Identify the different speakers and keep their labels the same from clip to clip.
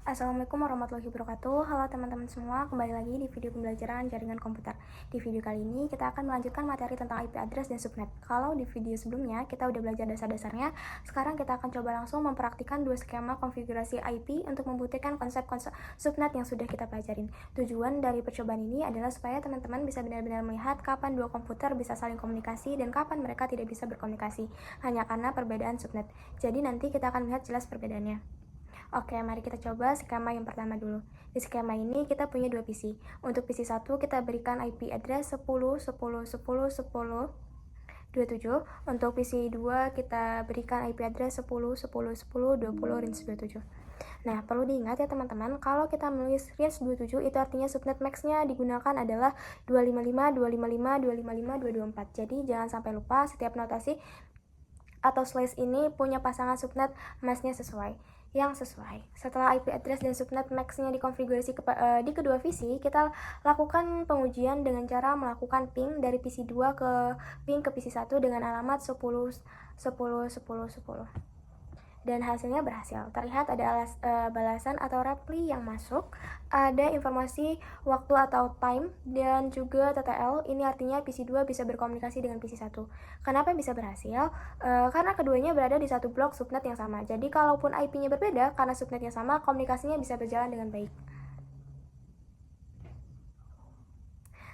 Speaker 1: Assalamualaikum warahmatullahi wabarakatuh. Halo teman-teman semua, kembali lagi di video pembelajaran jaringan komputer. Di video kali ini kita akan melanjutkan materi tentang IP address dan subnet. Kalau di video sebelumnya kita udah belajar dasar-dasarnya, sekarang kita akan coba langsung mempraktikkan dua skema konfigurasi IP untuk membuktikan konsep-konsep subnet yang sudah kita pelajarin. Tujuan dari percobaan ini adalah supaya teman-teman bisa benar-benar melihat kapan dua komputer bisa saling komunikasi dan kapan mereka tidak bisa berkomunikasi, hanya karena perbedaan subnet. Jadi nanti kita akan melihat jelas perbedaannya. Oke, mari kita coba skema yang pertama dulu. Di skema ini kita punya dua PC. Untuk PC 1 kita berikan IP address 10.10.10.10.27. Untuk PC 2 kita berikan IP address 10.10.10.20 Nah, perlu diingat ya teman-teman, kalau kita menulis range 27 itu artinya subnet max-nya digunakan adalah 255, 255, 255, 224. Jadi jangan sampai lupa setiap notasi atau slash ini punya pasangan subnet mask-nya yang sesuai. Setelah IP address dan subnet max-nya dikonfigurasi di kedua PC, kita lakukan pengujian dengan cara melakukan ping dari PC 2 ke PC 1 dengan alamat 10.10.10.10. Dan hasilnya berhasil. Terlihat ada balasan atau reply yang masuk, ada informasi waktu atau time, dan juga TTL. Ini artinya PC 2 bisa berkomunikasi dengan PC 1. Kenapa bisa berhasil? Karena keduanya berada di satu blok subnet yang sama. Jadi kalaupun IP-nya berbeda, karena subnet yang sama, komunikasinya bisa berjalan dengan baik.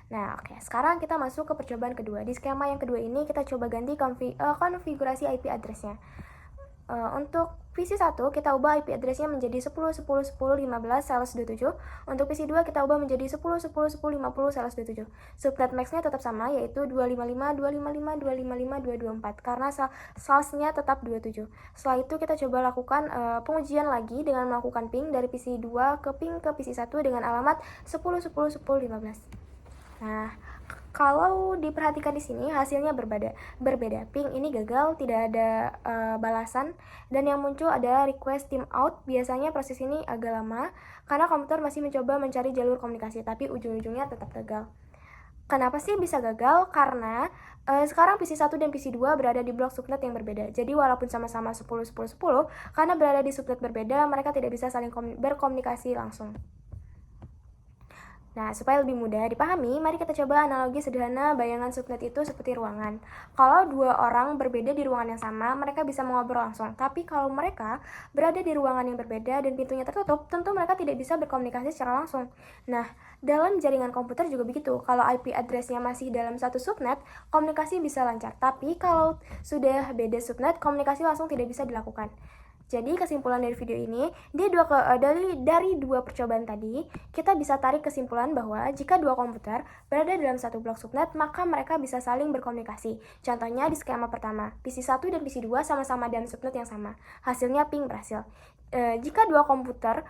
Speaker 1: Nah, oke. Sekarang kita masuk ke percobaan kedua. Di skema yang kedua ini kita coba ganti konfigurasi IP address-nya. Untuk PC 1 kita ubah IP address-nya menjadi 10.10.10.15/27. Untuk PC 2 kita ubah menjadi 10.10.10.50/27. Subnet max-nya tetap sama, yaitu 255, 255, 255, 224 karena slash-nya tetap 27. Setelah itu kita coba lakukan pengujian lagi dengan melakukan ping dari PC 2 ke PC 1 dengan alamat 10.10.10.15. Nah, kalau diperhatikan di sini hasilnya berbeda. Ping ini gagal, tidak ada balasan, dan yang muncul adalah request timeout. Biasanya proses ini agak lama karena komputer masih mencoba mencari jalur komunikasi, tapi ujung-ujungnya tetap gagal. Kenapa sih bisa gagal? Karena sekarang PC 1 dan PC 2 berada di blok subnet yang berbeda. Jadi walaupun sama-sama 10.10.10, karena berada di subnet berbeda, mereka tidak bisa saling berkomunikasi langsung. Nah, supaya lebih mudah dipahami, mari kita coba analogi sederhana bayangan subnet itu seperti ruangan. Kalau dua orang berbeda di ruangan yang sama, mereka bisa mengobrol langsung. Tapi kalau mereka berada di ruangan yang berbeda dan pintunya tertutup, tentu mereka tidak bisa berkomunikasi secara langsung. Nah, dalam jaringan komputer juga begitu. Kalau IP address-nya masih dalam satu subnet, komunikasi bisa lancar. Tapi kalau sudah beda subnet, komunikasi langsung tidak bisa dilakukan. Jadi kesimpulan dari video ini, dari dua percobaan tadi, kita bisa tarik kesimpulan bahwa jika dua komputer berada dalam satu blok subnet, maka mereka bisa saling berkomunikasi. Contohnya di skema pertama, PC 1 dan PC 2 sama-sama dalam subnet yang sama. Hasilnya ping berhasil. Jika dua komputer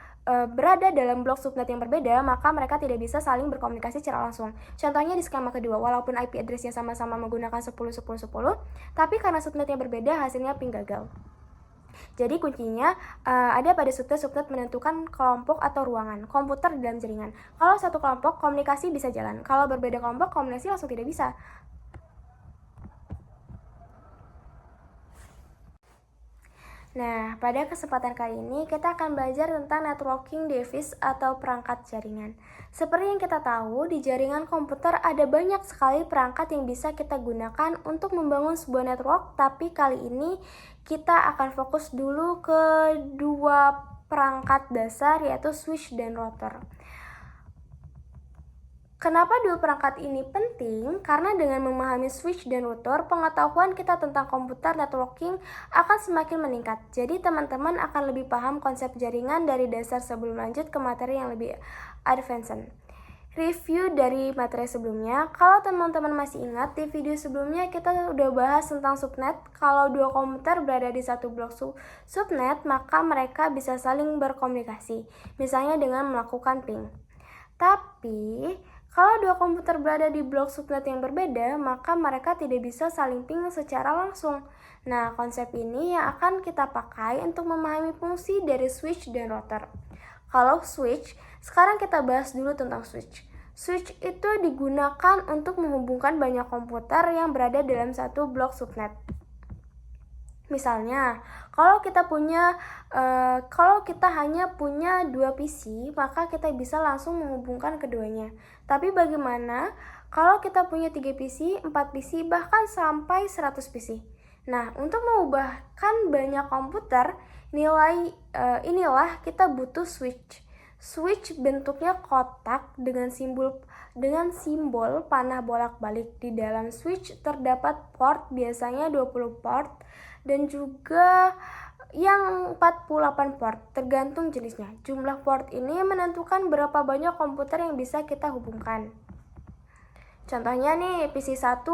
Speaker 1: berada dalam blok subnet yang berbeda, maka mereka tidak bisa saling berkomunikasi secara langsung. Contohnya di skema kedua, walaupun IP address-nya sama-sama menggunakan 10.10.10, tapi karena subnet yang berbeda, hasilnya ping gagal. Jadi kuncinya ada pada subnet menentukan kelompok atau ruangan komputer di dalam jaringan. Kalau satu kelompok, komunikasi bisa jalan. Kalau berbeda kelompok, komunikasi langsung tidak bisa. Nah, pada kesempatan kali ini kita akan belajar tentang networking device atau perangkat jaringan. Seperti yang kita tahu, di jaringan komputer ada banyak sekali perangkat yang bisa kita gunakan untuk membangun sebuah network, tapi kali ini kita akan fokus dulu ke dua perangkat dasar, yaitu switch dan router. Kenapa dua perangkat ini penting? Karena dengan memahami switch dan router, pengetahuan kita tentang komputer networking akan semakin meningkat. Jadi teman-teman akan lebih paham konsep jaringan dari dasar sebelum lanjut ke materi yang lebih advance. Review dari materi sebelumnya, kalau teman-teman masih ingat, di video sebelumnya kita udah bahas tentang subnet. Kalau dua komputer berada di satu blok subnet, maka mereka bisa saling berkomunikasi, misalnya dengan melakukan ping. Tapi kalau dua komputer berada di blok subnet yang berbeda, maka mereka tidak bisa saling ping secara langsung. Nah, konsep ini yang akan kita pakai untuk memahami fungsi dari switch dan router. Kalau switch, sekarang kita bahas dulu tentang switch. Switch itu digunakan untuk menghubungkan banyak komputer yang berada dalam satu blok subnet. Misalnya, kalau kita hanya punya 2 PC, maka kita bisa langsung menghubungkan keduanya. Tapi bagaimana kalau kita punya 3 PC, 4 PC, bahkan sampai 100 PC? Nah, untuk mengubahkan banyak komputer, inilah kita butuh switch. Switch bentuknya kotak dengan simbol panah bolak-balik. Di dalam switch terdapat port, biasanya 20 port, dan juga yang 48 port, tergantung jenisnya. Jumlah port ini menentukan berapa banyak komputer yang bisa kita hubungkan. Contohnya nih, PC 1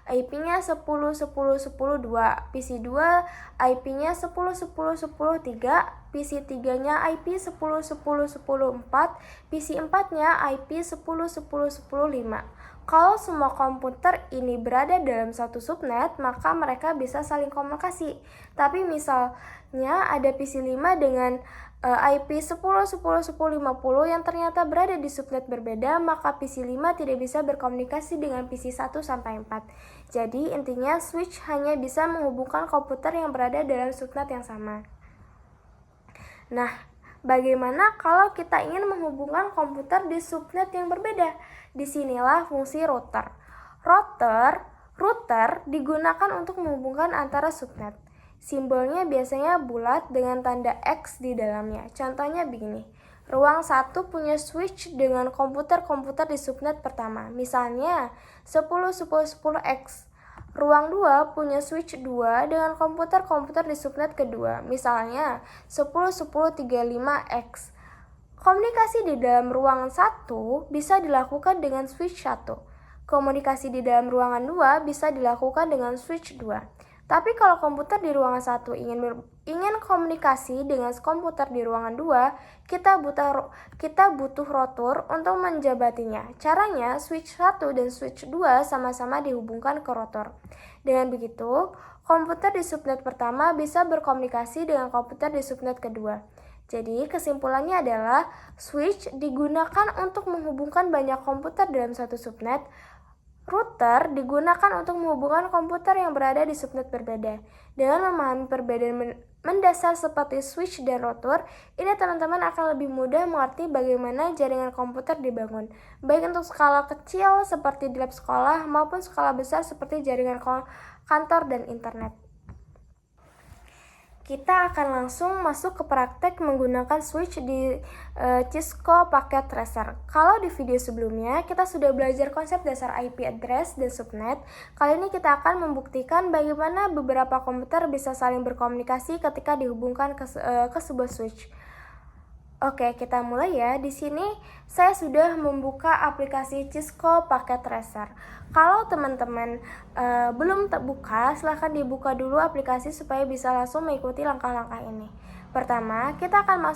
Speaker 1: IP-nya 10 10 10 2, PC 2 IP-nya 10 10 10 3, PC 3-nya IP 10 10 10 4, PC 4-nya IP 10 10 10 5. Kalau semua komputer ini berada dalam satu subnet, maka mereka bisa saling komunikasi. Tapi misalnya ada PC 5 dengan IP 10 10 10 50 yang ternyata berada di subnet berbeda, maka PC 5 tidak bisa berkomunikasi dengan PC 1 sampai 4. Jadi intinya switch hanya bisa menghubungkan komputer yang berada dalam subnet yang sama. Nah, bagaimana kalau kita ingin menghubungkan komputer di subnet yang berbeda? Disinilah fungsi router. Router digunakan untuk menghubungkan antara subnet. Simbolnya biasanya bulat dengan tanda X di dalamnya. Contohnya begini. Ruang 1 punya switch dengan komputer-komputer di subnet pertama. Misalnya 10 10 10X. Ruang 2 punya switch 2 dengan komputer-komputer di subnet kedua. Misalnya 10 10 35X. Komunikasi di dalam ruangan 1 bisa dilakukan dengan switch 1. Komunikasi di dalam ruangan 2 bisa dilakukan dengan switch 2. Tapi kalau komputer di ruangan 1 ingin komunikasi dengan komputer di ruangan 2, kita butuh rotor untuk menjabatinya. Caranya, switch 1 dan switch 2 sama-sama dihubungkan ke rotor. Dengan begitu, komputer di subnet pertama bisa berkomunikasi dengan komputer di subnet kedua. Jadi, kesimpulannya adalah switch digunakan untuk menghubungkan banyak komputer dalam satu subnet. Router digunakan untuk menghubungkan komputer yang berada di subnet berbeda. Dengan memahami perbedaan mendasar seperti switch dan router, ini teman-teman akan lebih mudah mengerti bagaimana jaringan komputer dibangun, baik untuk skala kecil seperti di lab sekolah maupun skala besar seperti jaringan kantor dan internet. Kita akan langsung masuk ke praktek menggunakan switch di Cisco Packet Tracer. Kalau di video sebelumnya kita sudah belajar konsep dasar IP address dan subnet, kali ini kita akan membuktikan bagaimana beberapa komputer bisa saling berkomunikasi ketika dihubungkan ke sebuah switch. Oke, kita mulai ya. Di sini saya sudah membuka aplikasi Cisco Packet Tracer. Kalau teman-teman belum terbuka, silahkan dibuka dulu aplikasi supaya bisa langsung mengikuti langkah-langkah ini. Pertama, kita akan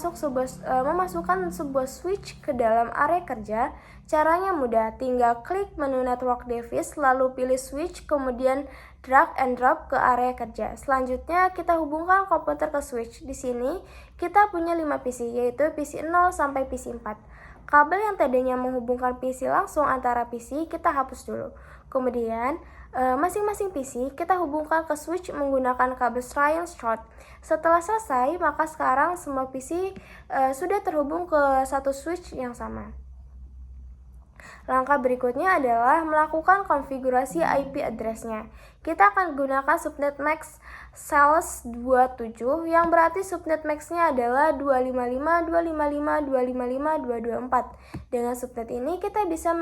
Speaker 1: memasukkan sebuah switch ke dalam area kerja. Caranya mudah, tinggal klik menu Network Device, lalu pilih switch, kemudian drag and drop ke area kerja. Selanjutnya, kita hubungkan komputer ke switch. Di sini, kita punya 5 PC, yaitu PC 0 sampai PC 4. Kabel yang tadinya menghubungkan PC langsung antara PC, kita hapus dulu. Kemudian, masing-masing PC kita hubungkan ke switch menggunakan kabel Shrine Short. Setelah selesai, maka sekarang semua PC sudah terhubung ke satu switch yang sama. Langkah berikutnya adalah melakukan konfigurasi IP address-nya. Kita akan gunakan subnet max sales 27 yang berarti subnet max-nya adalah 255.255.255.224. Dengan subnet ini kita bisa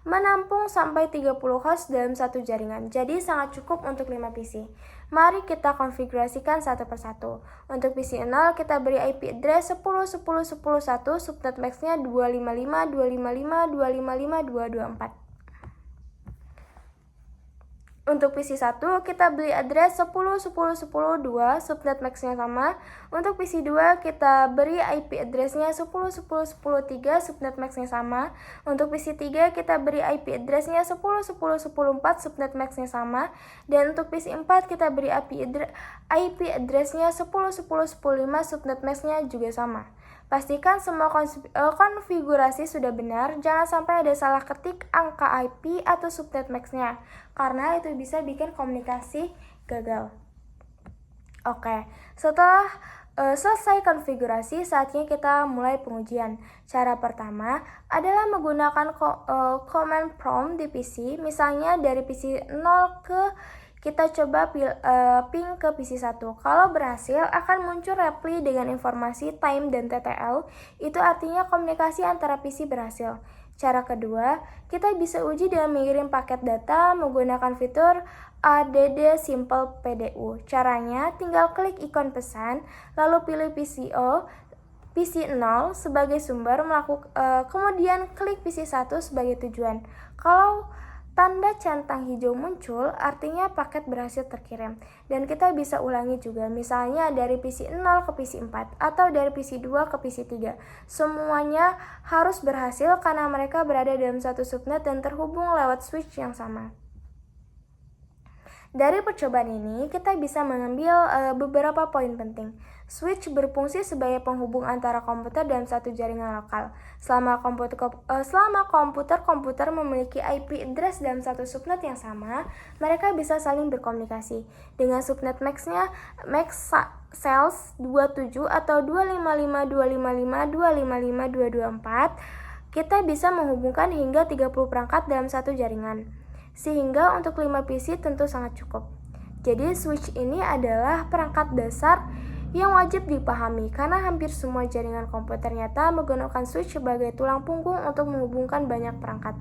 Speaker 1: menampung sampai 30 host dalam satu jaringan. Jadi sangat cukup untuk 5 PC. Mari kita konfigurasikan satu persatu. Untuk PC 0 kita beri IP address 10.10.10.1, subnet max-nya 255.255.255.224. Untuk PC 1 kita beri address 10.10.10.2, subnet max-nya sama. Untuk PC 2 kita beri IP address-nya 10.10.10.3, subnet max-nya sama. Untuk PC 3 kita beri IP address-nya 10.10.10.4, subnet max-nya sama. Dan untuk PC 4 kita beri IP address-nya 10.10.10.5, subnet max-nya juga sama. Pastikan semua konfigurasi sudah benar, jangan sampai ada salah ketik angka IP atau subnet max-nya, karena itu bisa bikin komunikasi gagal. Oke, setelah selesai konfigurasi, saatnya kita mulai pengujian. Cara pertama adalah menggunakan command prompt di PC. Misalnya dari PC 0 kita coba ping ke PC 1. Kalau berhasil, akan muncul reply dengan informasi time dan TTL. Itu artinya komunikasi antara PC berhasil. Cara kedua, kita bisa uji dengan mengirim paket data menggunakan fitur ADD Simple PDU. Caranya, tinggal klik ikon pesan, lalu pilih PC0 sebagai sumber, kemudian klik PC1 sebagai tujuan. Kalau tanda centang hijau muncul, artinya paket berhasil terkirim. Dan kita bisa ulangi juga, misalnya dari PC0 ke PC4 atau dari PC2 ke PC3. Semuanya harus berhasil karena mereka berada dalam satu subnet dan terhubung lewat switch yang sama. Dari percobaan ini, kita bisa mengambil beberapa poin penting. Switch berfungsi sebagai penghubung antara komputer dan satu jaringan lokal. Selama komputer memiliki IP address dalam satu subnet yang sama, mereka bisa saling berkomunikasi. Dengan subnet max sales 27 atau 255.255.255.224, kita bisa menghubungkan hingga 30 perangkat dalam satu jaringan. Sehingga untuk 5 PC tentu sangat cukup. Jadi switch ini adalah perangkat dasar yang wajib dipahami karena hampir semua jaringan komputer nyata menggunakan switch sebagai tulang punggung untuk menghubungkan banyak perangkat.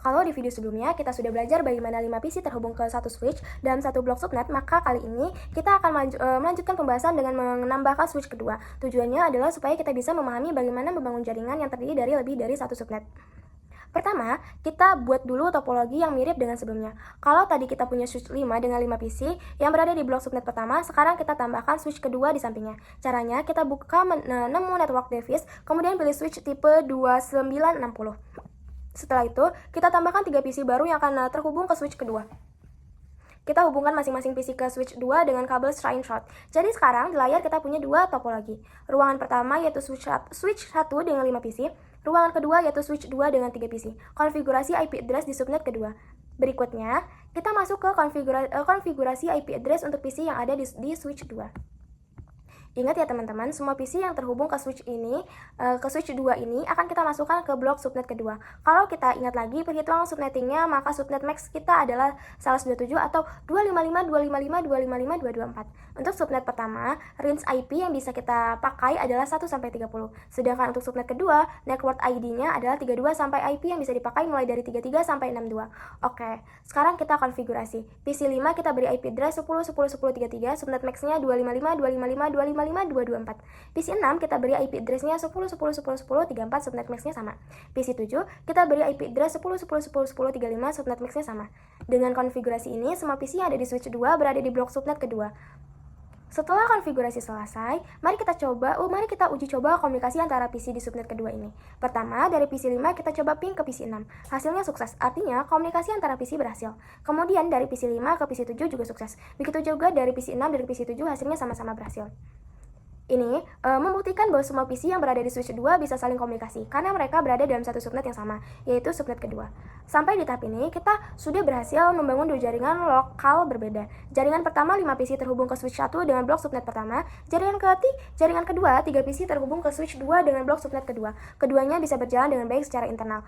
Speaker 1: Kalau di video sebelumnya kita sudah belajar bagaimana 5 PC terhubung ke satu switch dalam satu blok subnet, maka kali ini kita akan melanjutkan pembahasan dengan menambahkan switch kedua. Tujuannya adalah supaya kita bisa memahami bagaimana membangun jaringan yang terdiri dari lebih dari satu subnet. Pertama, kita buat dulu topologi yang mirip dengan sebelumnya. Kalau tadi kita punya switch 5 dengan 5 PC yang berada di blok subnet pertama, sekarang kita tambahkan switch kedua di sampingnya. Caranya, kita buka menu network device, kemudian pilih switch tipe 2960. Setelah itu, kita tambahkan 3 PC baru yang akan terhubung ke switch kedua. Kita hubungkan masing-masing PC ke switch 2 dengan kabel string short. Jadi sekarang di layar kita punya dua topologi. Ruangan pertama yaitu switch 1 dengan 5 PC. Ruangan kedua yaitu switch 2 dengan 3 PC. Konfigurasi IP address di subnet kedua. Berikutnya, kita masuk ke konfigurasi IP address untuk PC yang ada di switch 2. Ingat ya teman-teman, semua PC yang terhubung ke switch 2 ini akan kita masukkan ke blok subnet kedua. Kalau kita ingat lagi perhitungan subnettingnya, maka subnet max kita adalah sales 27 atau 255.255.255.224. Untuk subnet pertama, range IP yang bisa kita pakai adalah 1 sampai 30. Sedangkan untuk subnet kedua, network ID-nya adalah 32 sampai IP yang bisa dipakai mulai dari 33 sampai 62. Oke, sekarang kita konfigurasi. PC 5 kita beri IP address 10 10 10 33, subnet max-nya 255.255.255.224. PC 6 kita beri IP address-nya 10 10 10 10 34, subnet max-nya sama. PC 7 kita beri IP address 10 10 10 10 35, subnet max-nya sama. Dengan konfigurasi ini, semua PC yang ada di switch 2 berada di blok subnet kedua. Setelah konfigurasi selesai, mari kita uji coba komunikasi antara PC di subnet kedua ini. Pertama, dari PC 5 kita coba ping ke PC 6. Hasilnya sukses, artinya komunikasi antara PC berhasil. Kemudian dari PC 5 ke PC 7 juga sukses. Begitu juga dari PC 6 dan PC 7 hasilnya sama-sama berhasil. Ini membuktikan bahwa semua PC yang berada di switch 2 bisa saling komunikasi karena mereka berada dalam satu subnet yang sama, yaitu subnet kedua. Sampai di tahap ini, kita sudah berhasil membangun dua jaringan lokal berbeda. Jaringan pertama 5 PC terhubung ke switch 1 dengan blok subnet pertama. Jaringan kedua 3 PC terhubung ke switch 2 dengan blok subnet kedua. Keduanya bisa berjalan dengan baik secara internal.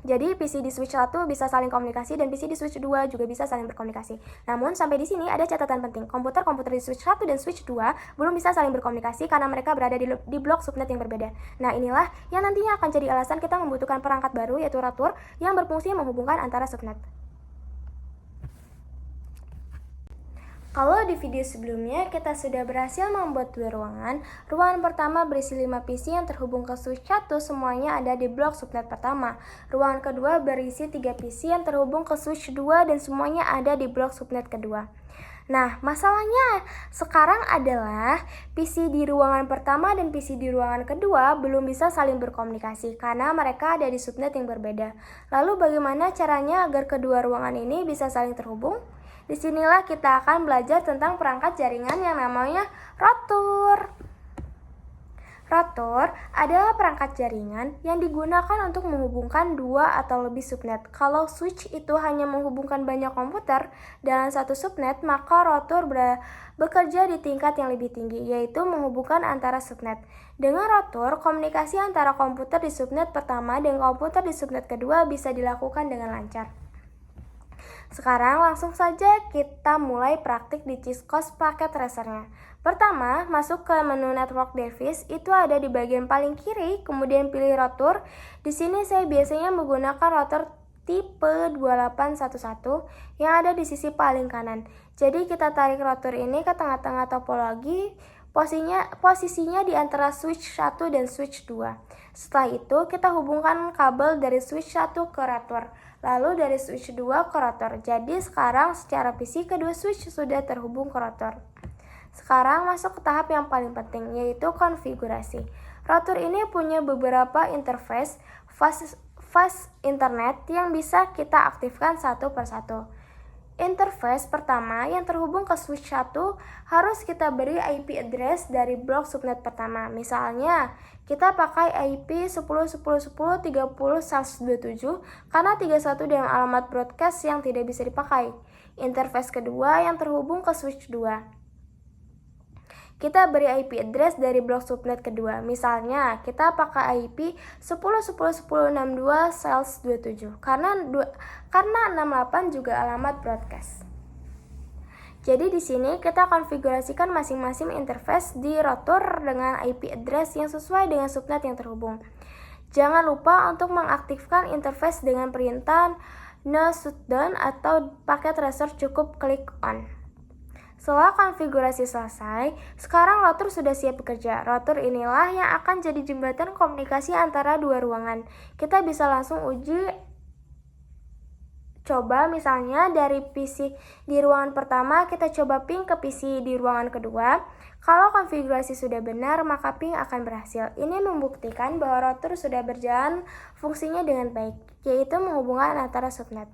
Speaker 1: Jadi PC di switch 1 bisa saling komunikasi dan PC di switch 2 juga bisa saling berkomunikasi. Namun sampai di sini ada catatan penting. Komputer-komputer di switch 1 dan switch 2 belum bisa saling berkomunikasi karena mereka berada di blok subnet yang berbeda. Nah, inilah yang nantinya akan jadi alasan kita membutuhkan perangkat baru yaitu router yang berfungsi menghubungkan antara subnet. Kalau di video sebelumnya kita sudah berhasil membuat dua ruangan. Ruangan pertama berisi 5 PC yang terhubung ke switch 1, semuanya ada di blok subnet pertama. Ruangan kedua berisi 3 PC yang terhubung ke switch 2 dan semuanya ada di blok subnet kedua. Nah, masalahnya sekarang adalah PC di ruangan pertama dan PC di ruangan kedua belum bisa saling berkomunikasi karena mereka ada di subnet yang berbeda. Lalu bagaimana caranya agar kedua ruangan ini bisa saling terhubung? Disinilah kita akan belajar tentang perangkat jaringan yang namanya router. Rotor adalah perangkat jaringan yang digunakan untuk menghubungkan dua atau lebih subnet. Kalau switch itu hanya menghubungkan banyak komputer dalam satu subnet, maka rotor bekerja di tingkat yang lebih tinggi, yaitu menghubungkan antara subnet. Dengan rotor, komunikasi antara komputer di subnet pertama dan komputer di subnet kedua bisa dilakukan dengan lancar. Sekarang langsung saja kita mulai praktik di Cisco paket tracernya. Pertama, masuk ke menu Network Device, itu ada di bagian paling kiri, kemudian pilih rotor. Di sini saya biasanya menggunakan rotor tipe 2811 yang ada di sisi paling kanan. Jadi kita tarik rotor ini ke tengah-tengah topologi, posisinya di antara switch 1 dan switch 2. Setelah itu kita hubungkan kabel dari switch 1 ke rotor, lalu dari switch 2 ke rotor. Jadi sekarang secara fisik kedua switch sudah terhubung ke rotor. Sekarang masuk ke tahap yang paling penting, yaitu konfigurasi. Rotor ini punya beberapa interface fast internet yang bisa kita aktifkan satu persatu. Interface pertama yang terhubung ke switch 1 harus kita beri IP address dari blok subnet pertama. Misalnya, kita pakai IP 10.10.10.30/27 karena 31 dengan alamat broadcast yang tidak bisa dipakai. Interface kedua yang terhubung ke switch 2. Kita beri IP address dari blok subnet kedua. Misalnya, kita pakai IP 10.10.10.62/27 karena 68 juga alamat broadcast. Jadi di sini kita konfigurasikan masing-masing interface di rotor dengan IP address yang sesuai dengan subnet yang terhubung. Jangan lupa untuk mengaktifkan interface dengan perintah no shutdown atau paket tracer, cukup klik on. Setelah konfigurasi selesai, sekarang rotor sudah siap bekerja. Rotor inilah yang akan jadi jembatan komunikasi antara dua ruangan. Kita bisa langsung uji coba, misalnya dari PC di ruangan pertama, kita coba ping ke PC di ruangan kedua. Kalau konfigurasi sudah benar, maka ping akan berhasil. Ini membuktikan bahwa rotor sudah berjalan fungsinya dengan baik, yaitu menghubungkan antara subnet.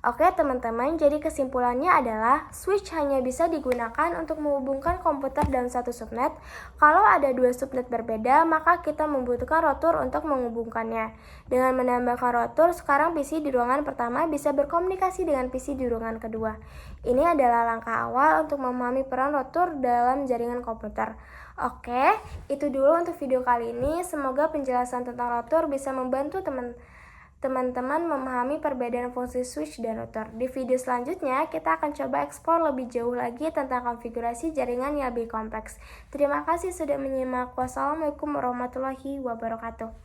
Speaker 1: Oke teman-teman, jadi kesimpulannya adalah switch hanya bisa digunakan untuk menghubungkan komputer dalam satu subnet. Kalau ada dua subnet berbeda, maka kita membutuhkan rotor untuk menghubungkannya. Dengan menambahkan rotor, sekarang PC di ruangan pertama bisa berkomunikasi dengan PC di ruangan kedua. Ini adalah langkah awal untuk memahami peran rotor dalam jaringan komputer. Oke, itu dulu untuk video kali ini. Semoga penjelasan tentang rotor bisa membantu teman-teman memahami perbedaan fungsi switch dan rotor. Di video selanjutnya, kita akan coba eksplor lebih jauh lagi tentang konfigurasi jaringan yang lebih kompleks. Terima kasih sudah menyimak. Wassalamualaikum warahmatullahi wabarakatuh.